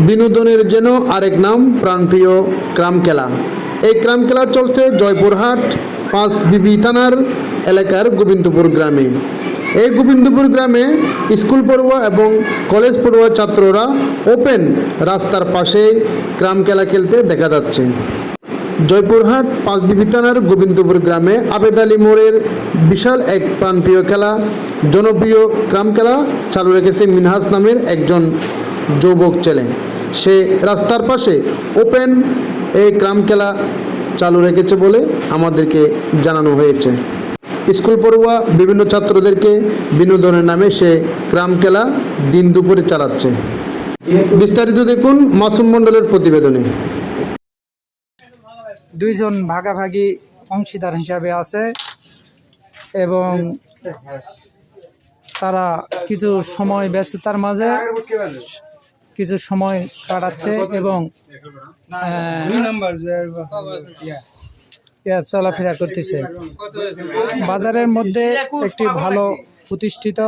বিনোদনের যেন আরেক নাম প্রাণপ্রিয় ক্রাম খেলা। এই ক্রাম খেলা চলছে জয়পুরহাট 5 বিবি থানার এলাকার গোবিন্দপুর গ্রামে। এই গোবিন্দপুর গ্রামে স্কুল পড়ুয়া এবং কলেজ পড়ুয়া ছাত্ররা ওপেন রাস্তার পাশে ক্রাম খেলা খেলতে দেখা যাচ্ছে। জয়পুরহাট 5 বিবি থানার গোবিন্দপুর গ্রামে আবেদ আলী মোড়ের বিশাল এক প্রাণপ্রিয় খেলা, জনপ্রিয় ক্রাম খেলা চালু রেখেছে মিনহাজ নামের একজন যুবক ছেলে। সে রাস্তার পাশে ওপেন এই ক্রাম খেলা চালু রেখেছে বলে আমাদেরকে জানানো হয়েছে। স্কুল পড়ুয়া বিভিন্ন ছাত্রদেরকে বিনোদনের নামে সে ক্রাম খেলা দিন দুপুরে চালাচ্ছে। বিস্তারিত দেখুন মাসুম মণ্ডলের প্রতিবেদনে। দুইজন ভাগাভাগি অংশীদার হিসাবে আছে এবং তারা কিছু সময় ব্যস্ততার মাঝে কিছু সময় কাটাচ্ছে এবং চলাফেরা করতেছে। বাজারের মধ্যে একটি ভালো প্রতিষ্ঠিত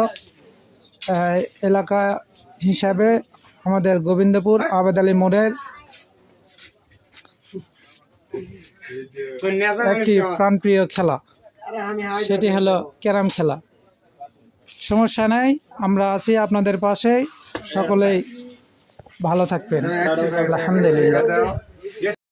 এলাকা হিসাবে আমাদের গোবিন্দপুর আবেদ আলী মোড়ের একটি প্রাণপ্রিয় খেলা, সেটি হলো ক্যারাম খেলা। সমস্যা নাই, আমরা আছি আপনাদের পাশে, সকলেই ভালো থাকবেন। আলহামদুলিল্লাহ।